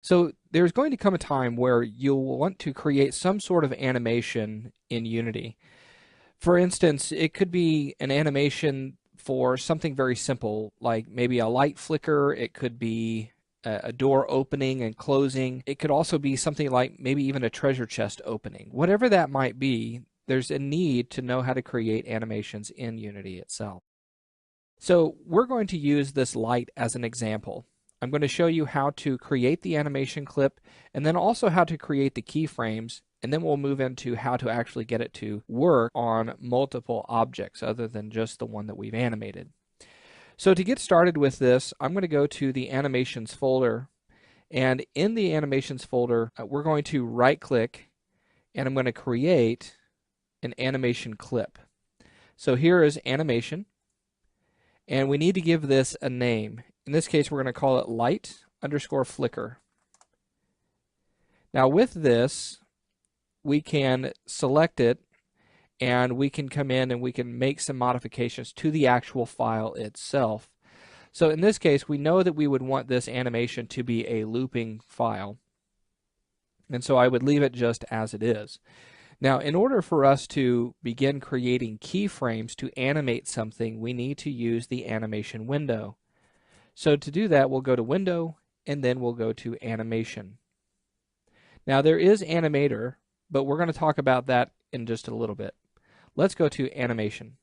So there's going to come a time where you'll want to create some sort of animation in Unity. For instance, it could be an animation for something very simple, like maybe a light flicker. It could be a door opening and closing. It could also be something like maybe even a treasure chest opening. Whatever that might be, there's a need to know how to create animations in Unity itself. So we're going to use this light as an example. I'm going to show you how to create the animation clip and then also how to create the keyframes, and then we'll move into how to actually get it to work on multiple objects other than just the one that we've animated. So to get started with this, I'm going to go to the animations folder, and in the animations folder we're going to right click and I'm going to create an animation clip. So here is animation, and we need to give this a name. In this case, we're going to call it light underscore flicker. Now with this, we can select it and we can come in and we can make some modifications to the actual file itself. So in this case, we know that we would want this animation to be a looping file. And so I would leave it just as it is. Now, in order for us to begin creating keyframes to animate something, we need to use the animation window. So to do that, we'll go to Window, and then we'll go to Animation. Now there is Animator, but we're going to talk about that in just a little bit. Let's go to Animation.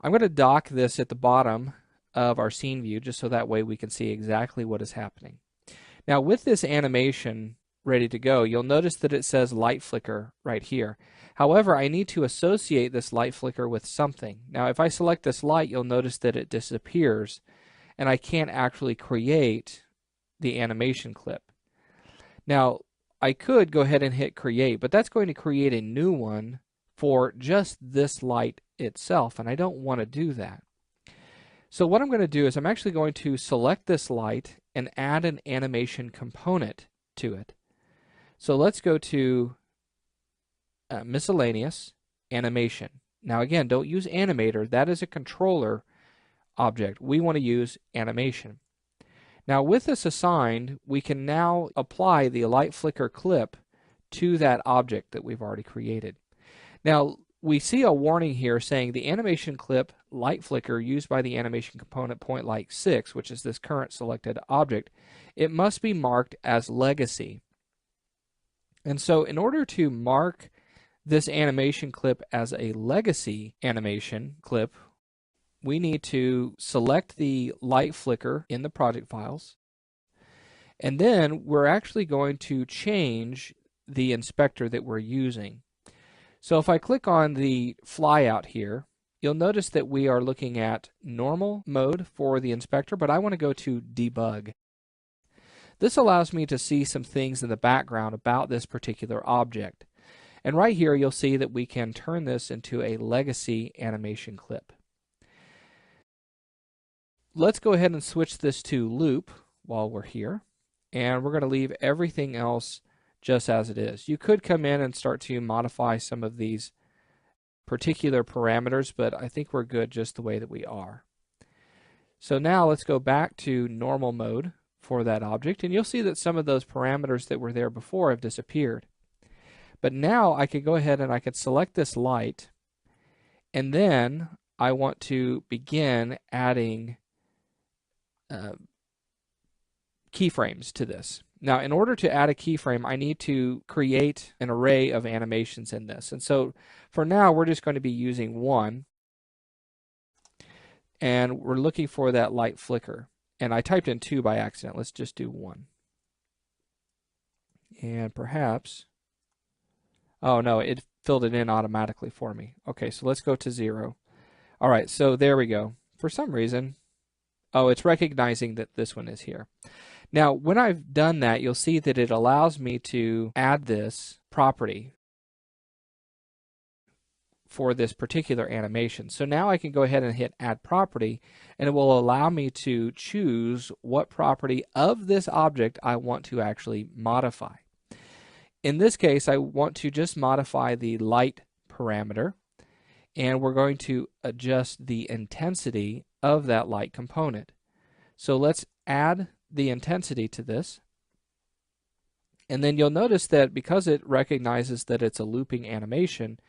I'm going to dock this at the bottom of our scene view just so that way we can see exactly what is happening. Now with this animation ready to go, you'll notice that it says light flicker right here. However, I need to associate this light flicker with something. Now if I select this light, you'll notice that it disappears and I can't actually create the animation clip. Now I could go ahead and hit create, but that's going to create a new one for just this light itself, and I don't want to do that. So what I'm going to do is I'm actually going to select this light and add an animation component to it. So let's go to miscellaneous animation. Now again, don't use animator. That is a controller object. We want to use animation. Now with this assigned, we can now apply the light flicker clip to that object that we've already created. Now we see a warning here saying the animation clip light flicker used by the animation component point light 6, which is this current selected object, it must be marked as legacy. And so in order to mark this animation clip as a legacy animation clip, we need to select the light flicker in the project files, and then we're actually going to change the inspector that we're using. So if I click on the flyout here, you'll notice that we are looking at normal mode for the inspector, but I want to go to debug. This allows me to see some things in the background about this particular object. And right here you'll see that we can turn this into a legacy animation clip. Let's go ahead and switch this to loop while we're here, and we're going to leave everything else just as it is. You could come in and start to modify some of these particular parameters, but I think we're good just the way that we are. So now let's go back to normal mode for that object, and you'll see that some of those parameters that were there before have disappeared. But now I could go ahead and I could select this light, and then I want to begin adding keyframes to this. Now in order to add a keyframe, I need to create an array of animations in this, and so for now we're just going to be using one, and we're looking for that light flicker. And I typed in 2 by accident. Let's just do 1. And perhaps, oh no, it filled it in automatically for me. Okay, so let's go to 0. All right, so there we go. For some reason, oh, it's recognizing that this one is here. Now, when I've done that, you'll see that it allows me to add this property for this particular animation. So now I can go ahead and hit add property, and it will allow me to choose what property of this object I want to actually modify. In this case, I want to just modify the light parameter, and we're going to adjust the intensity of that light component. So let's add the intensity to this. And then you'll notice that because it recognizes that it's a looping animation,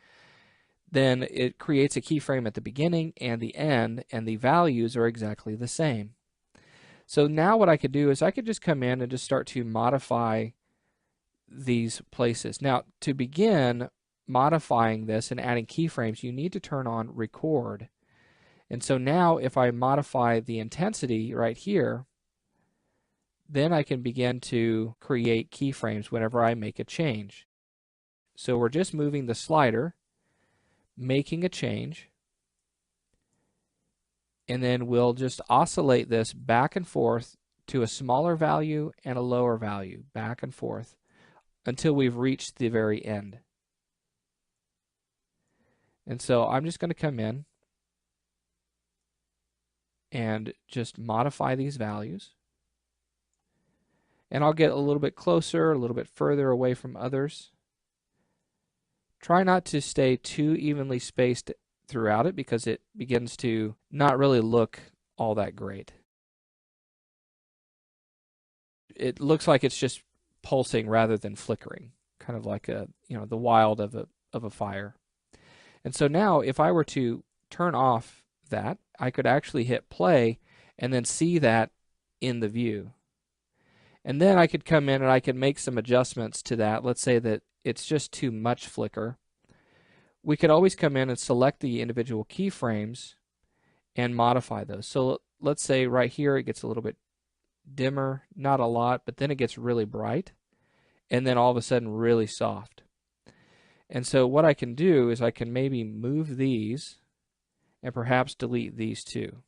then it creates a keyframe at the beginning and the end, and the values are exactly the same. So now what I could do is I could just come in and just start to modify these places. Now, to begin modifying this and adding keyframes, you need to turn on record. And so now if I modify the intensity right here, then I can begin to create keyframes whenever I make a change. So we're just moving the slider, making a change, and then we'll just oscillate this back and forth to a smaller value and a lower value, back and forth, until we've reached the very end. And so I'm just going to come in and just modify these values. And I'll get a little bit closer, a little bit further away from others. Try not to stay too evenly spaced throughout it because it begins to not really look all that great. It looks like it's just pulsing rather than flickering, kind of like the wild of a fire. And so now if I were to turn off that, I could actually hit play and then see that in the view. And then I could come in and I could make some adjustments to that. Let's say that it's just too much flicker. We could always come in and select the individual keyframes and modify those. So let's say right here it gets a little bit dimmer, not a lot, but then it gets really bright, and then all of a sudden really soft. And so what I can do is I can maybe move these and perhaps delete these two.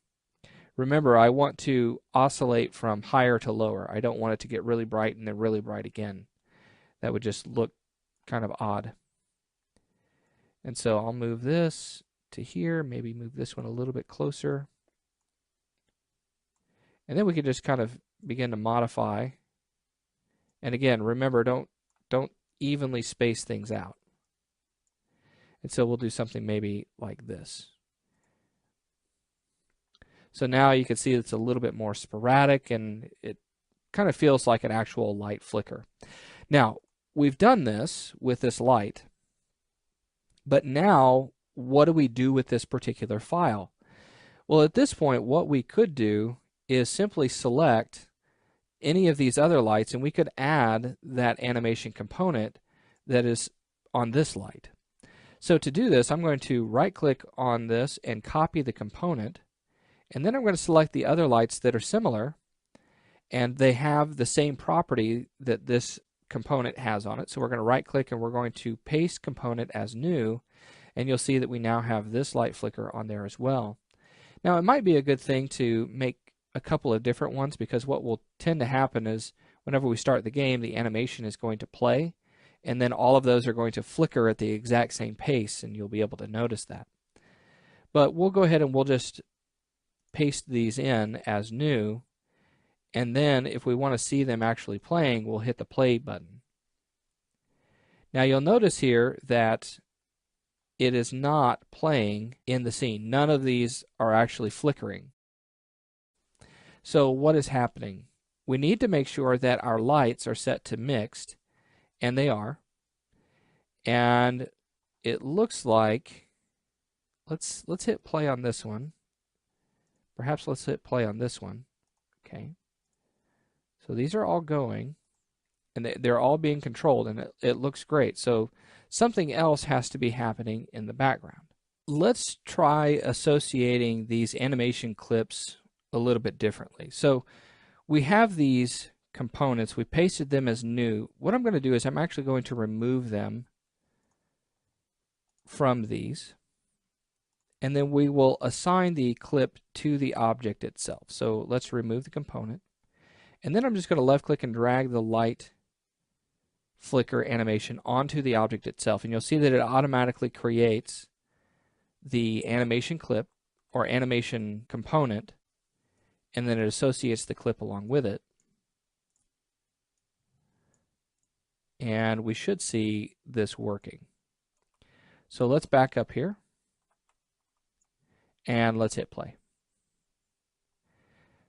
Remember, I want to oscillate from higher to lower. I don't want it to get really bright and then really bright again. That would just look kind of odd. And so I'll move this to here, maybe move this one a little bit closer. And then we can just kind of begin to modify. And again, remember, don't evenly space things out. And so we'll do something maybe like this. So now you can see it's a little bit more sporadic and it kind of feels like an actual light flicker. Now, we've done this with this light, but now what do we do with this particular file? Well, at this point, what we could do is simply select any of these other lights and we could add that animation component that is on this light. So to do this, I'm going to right-click on this and copy the component. And then I'm going to select the other lights that are similar and they have the same property that this component has on it. So we're going to right click and we're going to paste component as new, and you'll see that we now have this light flicker on there as well. Now it might be a good thing to make a couple of different ones because what will tend to happen is whenever we start the game, the animation is going to play and then all of those are going to flicker at the exact same pace and you'll be able to notice that. But we'll go ahead and we'll just paste these in as new, and then if we want to see them actually playing, we'll hit the play button. Now you'll notice here that it is not playing in the scene. None of these are actually flickering. So what is happening? We need to make sure that our lights are set to mixed, and they are. And it looks like, let's hit play on this one. Perhaps let's hit play on this one. Okay. So these are all going, and they're all being controlled, and it looks great. So something else has to be happening in the background. Let's try associating these animation clips a little bit differently. So we have these components. We pasted them as new. What I'm going to do is I'm actually going to remove them from these. And then we will assign the clip to the object itself. So let's remove the component. And then I'm just going to left click and drag the light flicker animation onto the object itself. And you'll see that it automatically creates the animation clip or animation component, and then it associates the clip along with it. And we should see this working. So let's back up here. And let's hit play.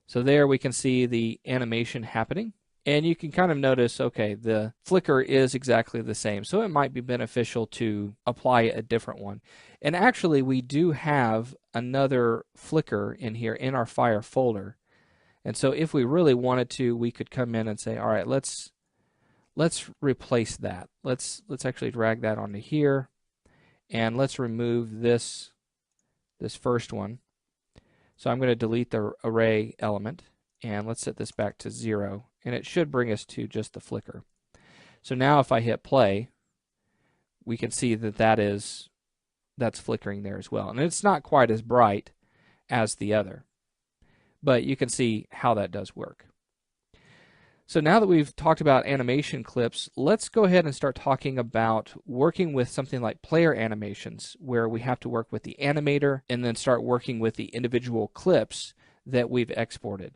So there we can see the animation happening And you can kind of notice, okay, the flicker is exactly the same. So it might be beneficial to apply a different one. And actually, we do have another flicker in here in our fire folder. And so if we really wanted to, we could come in and say, all right, let's replace that. Let's actually drag that onto here, and let's remove this first one. So I'm going to delete the array element, and let's set this back to 0, and it should bring us to just the flicker. So now if I hit play, we can see that that's flickering there as well. And it's not quite as bright as the other, but you can see how that does work. So now that we've talked about animation clips, let's go ahead and start talking about working with something like player animations, where we have to work with the animator and then start working with the individual clips that we've exported.